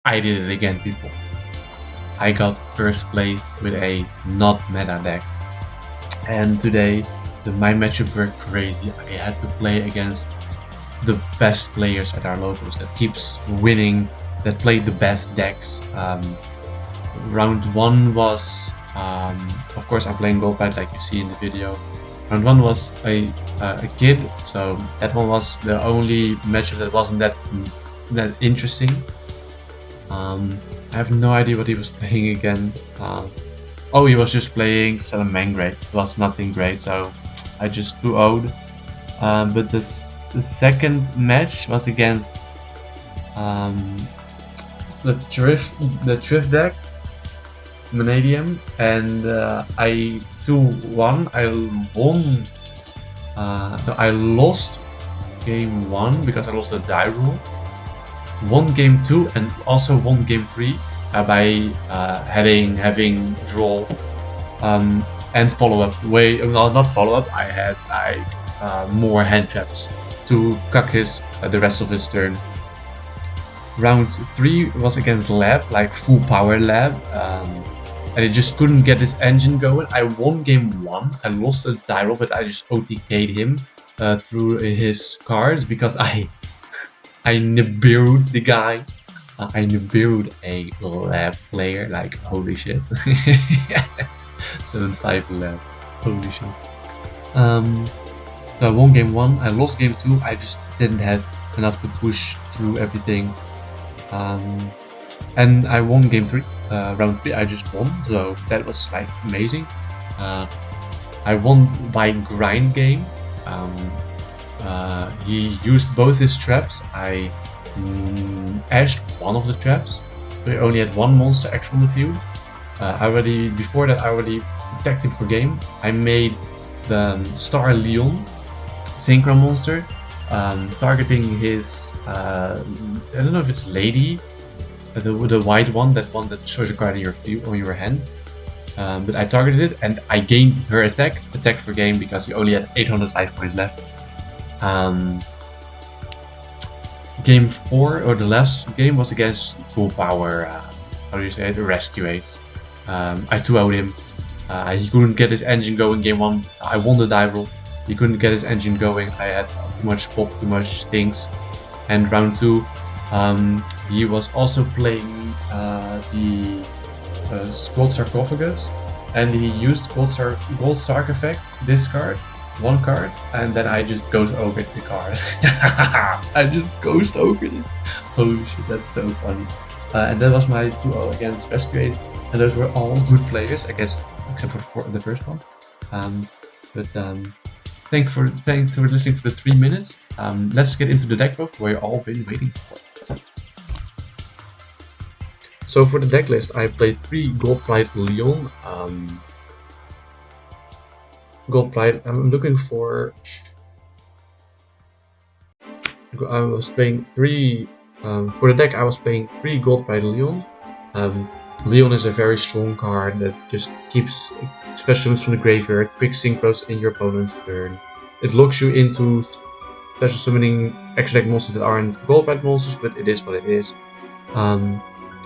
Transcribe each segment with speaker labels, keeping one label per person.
Speaker 1: I did it again, people. I got first place with a not meta deck. And today, my matchup were crazy. I had to play against the best players at our locals that keeps winning, that played the best decks. Round 1 was, of course, I'm playing goldpride like you see in the video. Round 1 was a kid, so that one was the only matchup that wasn't that interesting. I have no idea what he was playing again. Oh, he was just playing Salamang Great. It was nothing great, so I just 2-0'd. But the second match was against the Thrift deck, Vanadium, and I 2-1. I won. No, I lost game 1 because I lost the die rule. Won game 2 and also won game 3 by having draw and follow up. Not follow up. I had more hand traps to cuck the rest of his turn. Round 3 was against Lab, like full power Lab, and it just couldn't get his engine going. I won game 1. I lost a die roll, but I just OTK'd him through his cards because I Nibiru'd the guy. I Nibiru'd a Lab player, like holy shit. 7-5 Lab, holy shit. So I won game 1, I lost game 2, I just didn't have enough to push through everything. And I won game 3, round 3 I just won, so that was like amazing. I won by grind game. He used both his traps. I ashed one of the traps, so he only had one monster extra on the field. Before that I already attacked him for game. I made the Star Leon synchro monster, targeting his I don't know if it's Lady, the white one, that shows a card in your field on your hand. But I targeted it and I gained her attack for game because he only had 800 life points left. Game 4, or the last game, was against full power, how do you say it, the Rescue Ace. I 2-0'd him. He couldn't get his engine going game 1. I won the die roll. He couldn't get his engine going. I had too much pop, too much things. And round 2, he was also playing the Gold Sarcophagus, and he used Gold Sarcophagus, discard 1 card, and then I just ghost opened the card. I just ghost opened it. Holy shit, that's so funny. And that was my 2-0 against Rescue Ace, and those were all good players, I guess, except for the first one. Thanks for listening for the 3 minutes. Let's get into the deck build where you've all been waiting for. So for the deck list, I played 3 goldpride Leon. Goldpride, I'm looking for. I was playing 3 for the deck. I was playing 3 goldpride Leon. Leon is a very strong card that just keeps special moves from the graveyard, quick synchros in your opponent's turn. It locks you into special summoning extra deck monsters that aren't goldpride monsters, but it is what it is.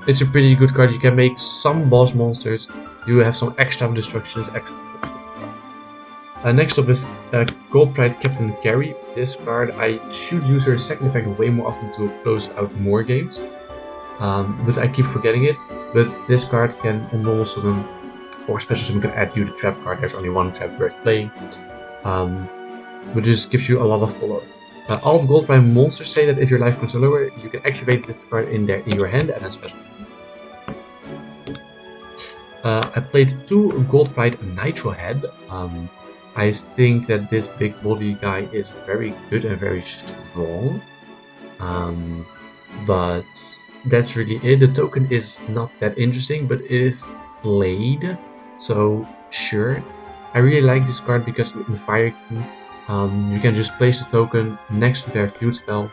Speaker 1: It's a pretty good card. You can make some boss monsters. You have some extra destructions. Next up is Goldpride Captain Carry. This card I should use her second effect way more often to close out more games, but I keep forgetting it. But this card can on normal summon or special summon can add you the trap card. There's only 1 trap worth playing, but just gives you a lot of follow. All the Goldpride monsters say that if your life comes lower, you can activate this card in your hand and then special. I played 2 Goldpride Nitro Head. I think that this big body guy is very good and very strong, but that's really it. The token is not that interesting, but it is played, so sure. I really like this card because with the Fire King, you can just place the token next to their feud spell,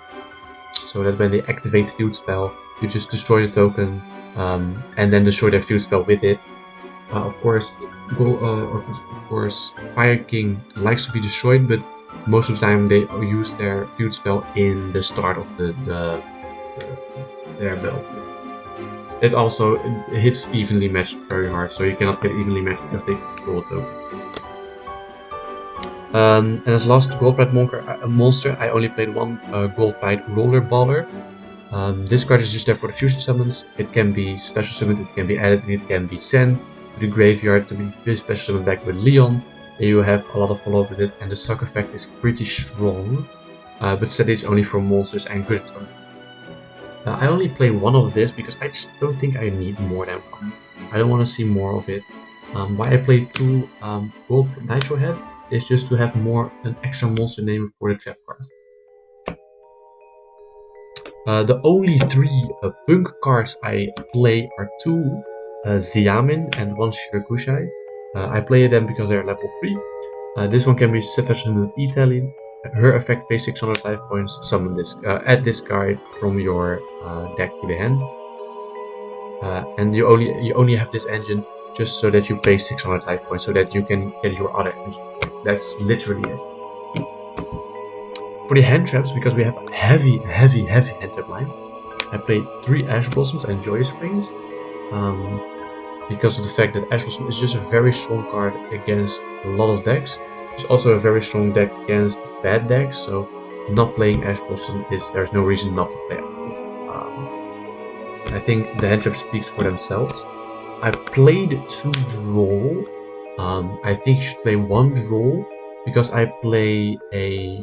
Speaker 1: so that when they activate feud spell, you just destroy the token and then destroy their feud spell with it. Of course, Fire King likes to be destroyed, but most of the time they use their feud spell in the start of their build. it also hits evenly matched very hard, so you cannot get evenly matched because they control token. And as last goldpride monster, I only played one goldpride roller baller. This card is just there for the fusion summons. It can be special summoned, it can be added, and it can be sent to the graveyard to be special summoned back with Leon. You have a lot of follow up with it, and the suck effect is pretty strong, but said it's only for monsters and grid summons. I only play one of this because I just don't think I need more than one. I don't want to see more of it. Why I play two gold nitro head is just to have an extra monster name for the trap card. The only three punk cards I play are two Xiamin and one Shirakushai. I play them because they're level 3. This one can be special with Italin. Her effect pays 600 life points. Summon this. Add this card from your deck to the hand. And you only have this engine just so that you pay 600 life points, so that you can get your other engine. That's literally it. For the hand traps, because we have a heavy hand trap line, I played 3 Ash Blossoms and Joyous Springs. Because of the fact that Ash Blossom is just a very strong card against a lot of decks. It's also a very strong deck against bad decks, so not playing Ash Blossom there's no reason not to play Ash Blossom. I think the hand trap speaks for themselves. I played 2 draw. I think you should play 1 draw because I play a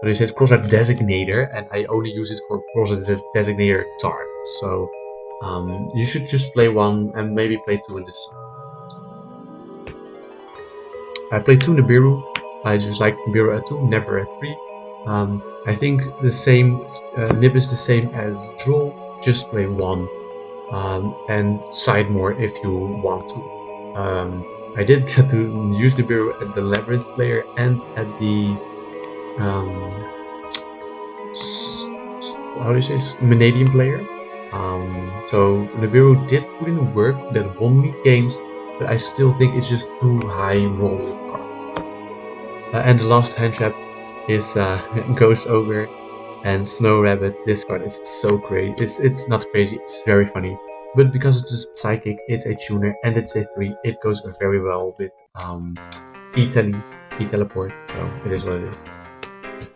Speaker 1: crosshead designator, and I only use it for crosshead designator targets. So you should just play 1 and maybe play 2 in this. I played 2 Nibiru. I just like Nibiru at 2, never at 3. I think the same Nib is the same as draw. Just play 1 and side more if you want to. I did get to use Nibiru at the Labyrinth player and at the how do you say, Vanadium player. So Nibiru did put in work that won me games, but I still think it's just too high roll card. And the last hand trap is Ghost Ogre and Snow Rabbit. This card is so crazy. It's not crazy, it's very funny. But because it's a psychic, it's a tuner, and it's a 3, it goes very well with E-teleport, so it is what it is.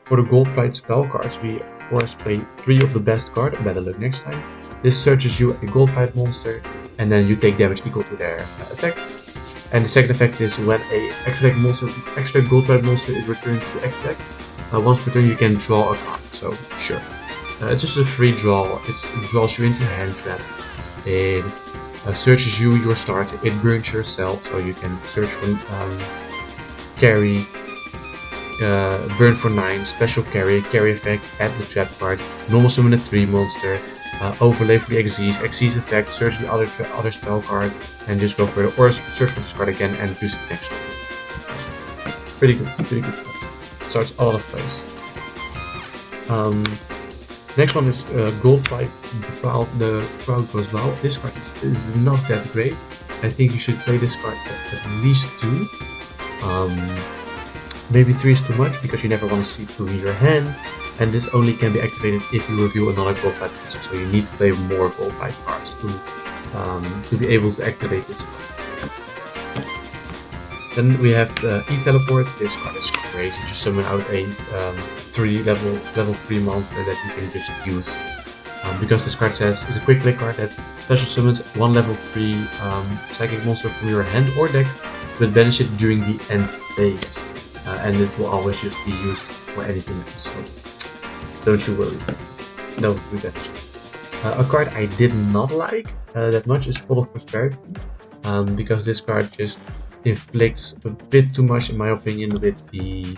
Speaker 1: For the goldpride spell cards, we of course play 3 of the best card, better luck next time. This searches you a goldpride monster, and then you take damage equal to their attack. And the second effect is when a extra goldpride monster is returned to X-deck, once per turn you can draw a card, so sure. It's just a free draw, it draws you into hand trap. It searches you your starter, it burns yourself, so you can search for carry, burn for 9, special carry effect, add the trap card, normal summon a 3 monster, overlay for the Xyz effect, search the other spell card, and just go further, or search for this card again and use it next turn. Pretty good card. So it's all out of place. Next one is goldpride. The crowd goes well. This card is not that great. I think you should play this card at least 2. Maybe 3 is too much because you never want to see 2 in your hand, and this only can be activated if you reveal another goldpride monster. So you need to play more goldpride cards to be able to activate this card. Then we have the E-teleport. This card is crazy. Just summon out a level 3 monster that you can just use. Because this card says it's a quick play card that special summons 1 level 3 psychic monster from your hand or deck, but banish it during the end phase. And it will always just be used for anything else, so don't you worry. No, we banish it. A card I did not like that much is Pot of Prosperity, because this card just inflicts a bit too much, in my opinion, with the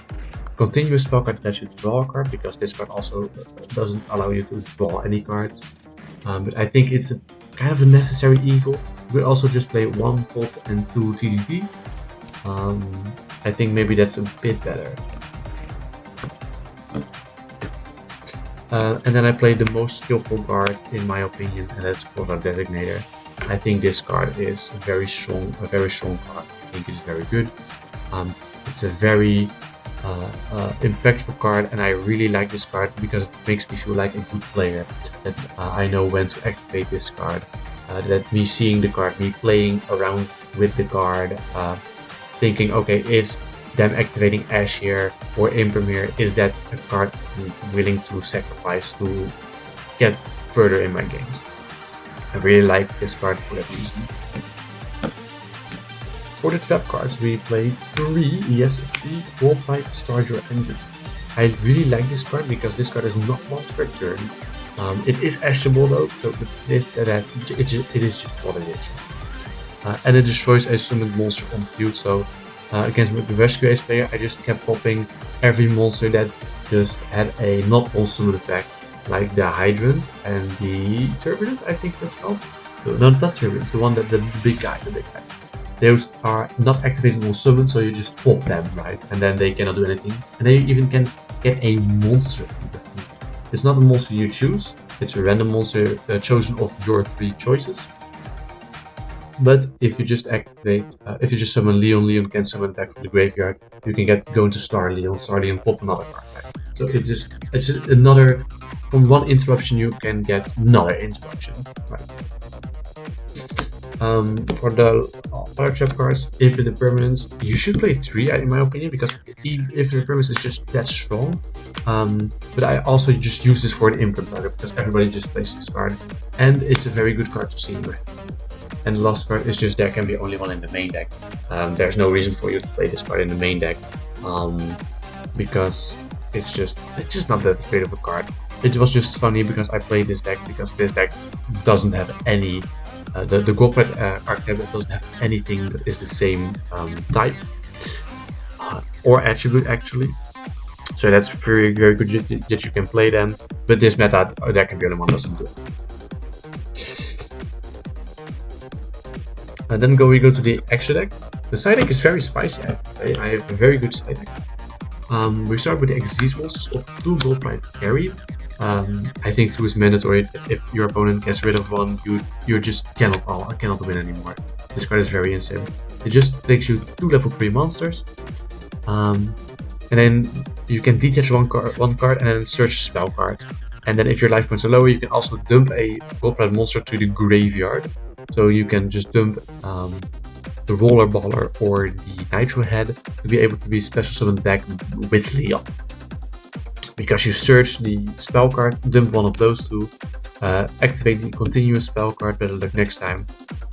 Speaker 1: continuous spell card that you draw a card, because this card also doesn't allow you to draw any cards. But I think it's kind of a necessary evil. We also just play 1 pot and 2 TDT. I think maybe that's a bit better. And then I play the most skillful card, in my opinion, and that's Crosshead Designator. I think this card is a very strong card. I think it's very good. It's a very impactful card, and I really like this card because it makes me feel like a good player. That I know when to activate this card. That me seeing the card, me playing around with the card, thinking, okay, is them activating Ash here or Impermeer, is that a card I'm willing to sacrifice to get further in my games? I really like this card for that reason. For the trap cards, we played 3 ES3 goldpride Starger Engine. I really like this card because this card is not once per turn. It is ashable though, so it is just what it is. And it destroys a summoned monster on field, so against the Rescue Ace player, I just kept popping every monster that just had a not all summon effect, like the Hydrant and the Turbulent, I think that's called. No, not Turbulent, the one that the big guy. Those are not activated on summon, so you just pop them, right? And then they cannot do anything. And then you even can get a monster. It's not a monster you choose, it's a random monster chosen of your 3 choices. But if you just activate, if you just summon Leon, Leon can summon back from the graveyard. You can go into Star Leon, pop another card back. So it's just another, from one interruption you can get another interruption, right? For the other trap cards, Infinite Permanence, you should play 3 in my opinion, because Infinite Permanence is just that strong. But I also just use this for an implementer because everybody just plays this card, and it's a very good card to see in your hand. And the last card is just there can be only one in the main deck. There's no reason for you to play this card in the main deck, because it's just not that great of a card. It was just funny because I played this deck because this deck doesn't have any. The goldpride archetype doesn't have anything that is the same type or attribute actually. So that's very good that you can play them. But this meta, there can be only one doesn't do it. And then we go to the extra deck. The side deck is very spicy. I have a very good side deck. We start with the Exist monsters of 2 goldpride carry. I think 2 is mandatory. If your opponent gets rid of 1, you just cannot win anymore. This card is very insane. It just takes you 2 level 3 monsters, and then you can detach one card and then search a spell card. And then if your life points are lower, you can also dump a goldpride monster to the graveyard. So you can just dump the Roller Baller or the Nitro Head to be able to be special summoned back with Leon. Because you search the spell card, dump one of those 2, activate the continuous spell card, better luck next time,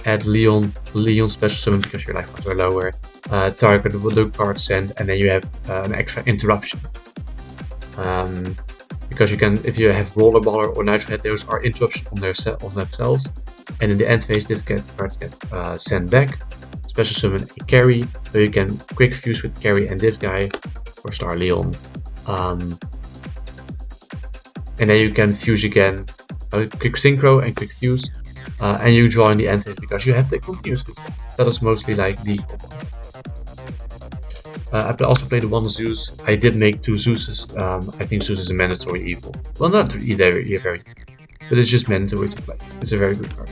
Speaker 1: add Leon special summon because your life points are lower, target the card send, and then you have an extra interruption. Because you can, if you have Roller Baller or Nitro Head, those are interruptions on themselves, and in the end phase this card get sent back, special summon a carry, so you can quick fuse with carry and this guy, or Star Leon. And then you can fuse again, quick synchro and quick fuse, and you draw in the end phase because you have the continuous fuse. That is mostly like the I also played 1 Zeus. I did make 2 Zeuses. I think Zeus is a mandatory evil. Well, not very, but it's just mandatory to play. It's a very good card.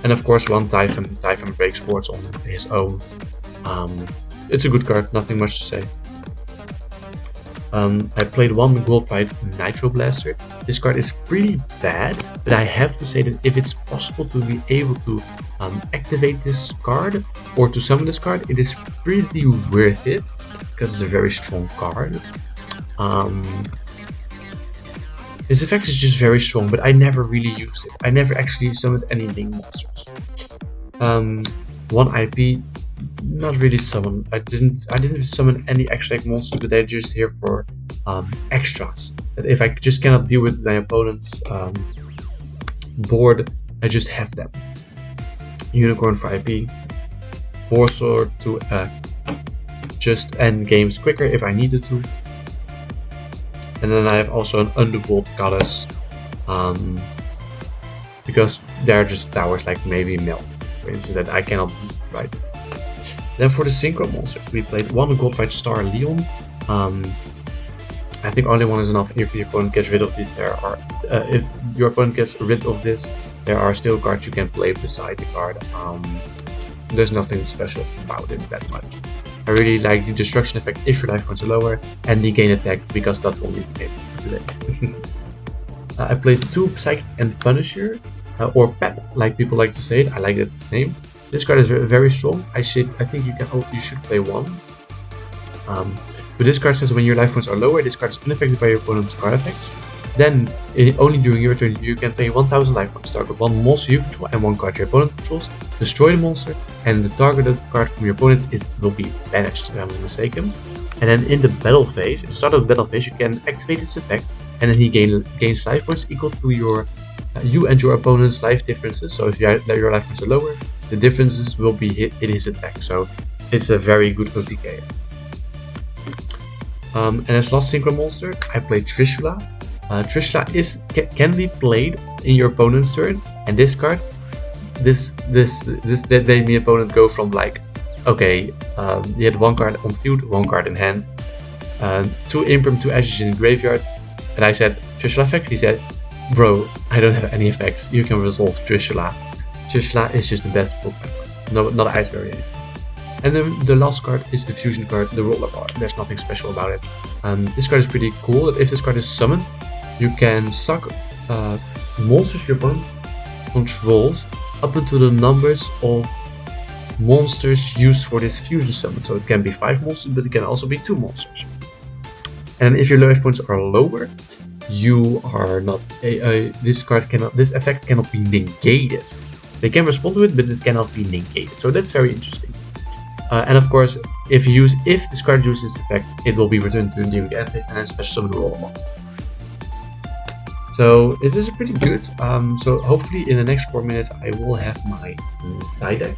Speaker 1: And of course 1 Typhon. Typhon breaks boards on his own. It's a good card, nothing much to say. I played 1 goldpride Nitro Blaster. This card is pretty bad, but I have to say that if it's possible to be able to activate this card or to summon this card, it is pretty worth it because it's a very strong card. This effect is just very strong, but I never really used it. I never actually summoned any Link monsters. 1 IP. Not really summon. I didn't summon any extra deck monsters, but they're just here for extras. That if I just cannot deal with my opponent's board, I just have them. Unicorn for IP, Sword to just end games quicker if I needed to. And then I have also an Underworld Goddess, because they're just towers like maybe Mel, for instance, that I cannot write. Then for the Synchro monster, we played 1 goldpride Star Leon. I think only 1 is enough. If your opponent gets rid of it, if your opponent gets rid of this, there are still cards you can play beside the card. There's nothing special about it that much. I really like the destruction effect if your life points are lower, and the gain attack because that's only the game for today. I played 2 Psychic and Punisher, or Pep, like people like to say it. I like that name. This card is very strong. I think you should play 1. But this card says when your life points are lower, this card is unaffected by your opponent's card effects. Then, only during your turn, you can pay 1000 life points, target 1 monster you control and 1 card your opponent controls, destroy the monster, and the targeted card from your opponent will be banished, if I'm not mistaken. And then in the battle phase, at the start of the battle phase, you can activate its effect, and then he gains life points equal to your you and your opponent's life differences. So if your life points are lower, the differences will be hit in his attack. So it's a very good OTK. And as last synchro monster, I played Trishula. Trishula can be played in your opponent's turn, and this card, that made my opponent go from like, okay, he had 1 card on field, 1 card in hand, 2 Imprim, 2 Ashes in the graveyard, and I said Trishula effects. He said, bro, I don't have any effects. You can resolve Trishula. Trishula is just the best Pokemon. No, not Ice Barrier. And then the last card is the fusion card, the roller bar. There's nothing special about it. This card is pretty cool. That if this card is summoned, you can suck monsters your opponent controls up into the numbers of monsters used for this fusion summon. So it can be 5 monsters, but it can also be 2 monsters. And if your life points are lower, you are not this effect cannot be negated. They can respond to it, but it cannot be negated. So that's very interesting. And of course, if this card uses this effect, it will be returned to during the end phase and then special summon the roller. So it is pretty good. So hopefully in the next 4 minutes I will have my side deck.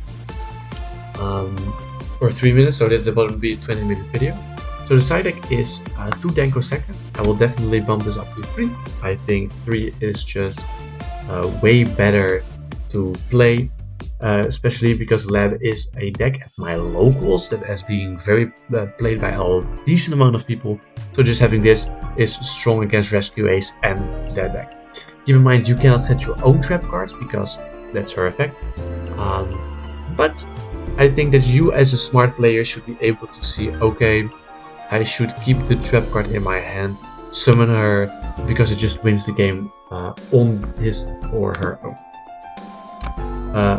Speaker 1: Or 3 minutes, so that will be a 20-minute video. So the side deck is 2 Danko second. I will definitely bump this up to 3. I think 3 is just way better to play. Especially because Lab is a deck at my locals that has been very played by a decent amount of people. So just having this is strong against Rescue Ace and their deck. Keep in mind you cannot set your own trap cards because that's her effect. But I think that you as a smart player should be able to see, okay, I should keep the trap card in my hand, summon her, because it just wins the game on his or her own.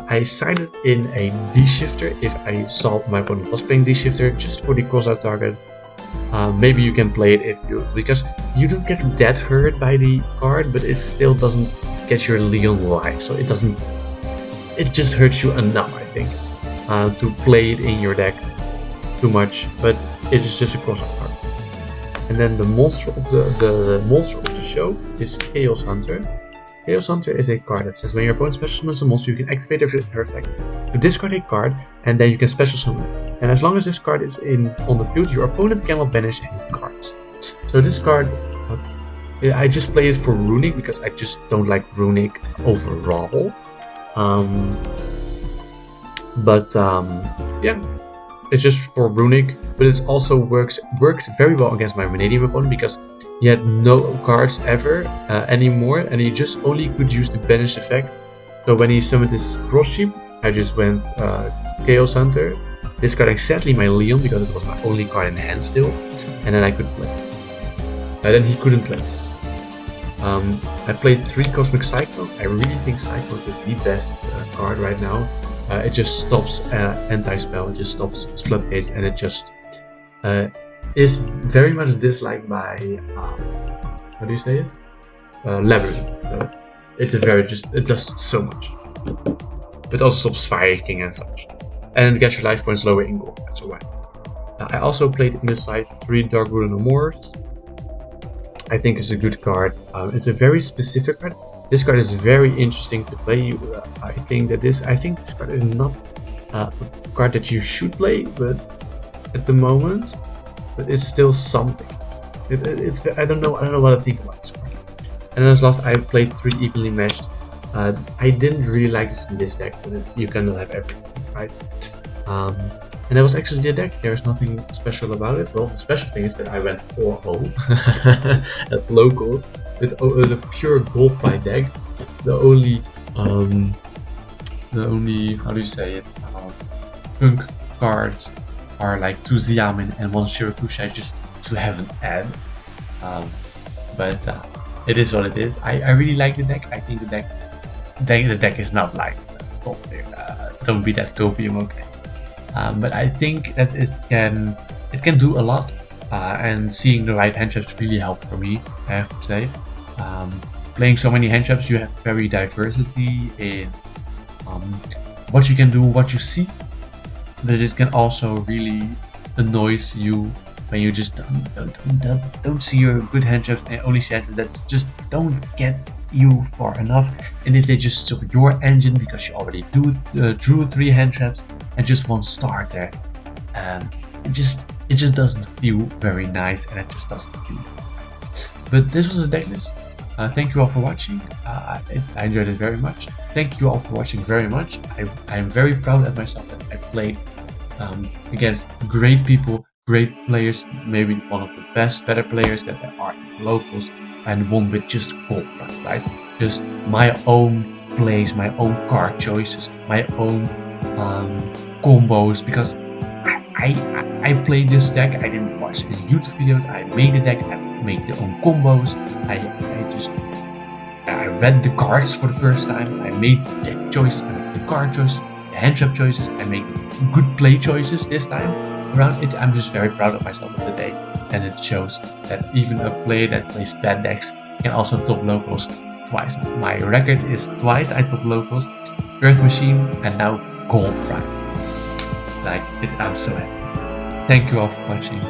Speaker 1: I sided in a D-shifter if I saw my opponent was playing D-shifter just for the crossout target. Maybe you can play it because you don't get that hurt by the card, but it still doesn't get your Leon life, so it just hurts you enough, I think, to play it in your deck too much, but it is just a crossout card. And then the monster of the show is Chaos Hunter. Chaos Hunter is a card that says when your opponent special summons a monster, you can activate her effect to discard a card, and then you can special summon it. And as long as this card is on the field, your opponent cannot banish any cards. So this card, I just play it for Runic because I just don't like Runic overall. Yeah, it's just for Runic, but it also works very well against my Vanadium opponent because he had no cards ever anymore, and he just only could use the banish effect. So when he summoned his cross sheep, I just went Chaos Hunter, discarding sadly my Leon because it was my only card in hand still, and then I could play. And then he couldn't play. I played 3 Cosmic Cyclone. I really think Cyclone is the best card right now. It just stops anti-spell, it just stops floodgates, and it just is very much disliked by how do you say it? Labyrinth. It does so much. It also stops Fire King and such. And gets your life points lower in gold, that's why. I also played in this side 3 Dark Rune Amours. I think it's a good card. It's a very specific card. This card is very interesting to play. I think this card is not a card that you should play, but at the moment, but it's still something. I don't know what to think about this card. And as last, I played 3 Evenly Meshed. I didn't really like this in this deck, but you cannot have everything, right? And that was actually the deck. There's nothing special about it. Well, the special thing is that I went 4-0 at locals with the pure goldpride deck. The only how do you say it? Punk cards are like 2 Xiamen and 1 Shirakushi just to have an ad. But it is what it is. I really like the deck. I think the deck is not like top tier. Don't be that copium, okay. But I think that it can do a lot, and seeing the right hand traps really helped for me, I have to say. Playing so many hand traps, you have very diversity in what you can do, what you see. But it can also really annoy you when you just don't see your good hand traps and only see items that just don't get you far enough. And if they just took your engine because you already drew 3 hand traps and just 1 starter, it just doesn't feel very nice, and it just doesn't feel right. But this was a deck list. Thank you all for watching. I enjoyed it very much. Thank you all for watching very much. I'm very proud of myself that I played against great people, great players, maybe one of the better players that there are in locals, and won with just goldpride, right? Just my own plays, my own card choices, my own combos, because I played this deck. I didn't watch the YouTube videos. I made the deck. I made the own combos. I read the cards for the first time. I made the deck choice, I made the card choices, the hand trap choices. I made good play choices this time around. I'm just very proud of myself of the day, and it shows that even a player that plays bad decks can also top locals twice. My record is twice I top locals, Earth Machine, and now goldpride. I'm so happy. Thank you all for watching.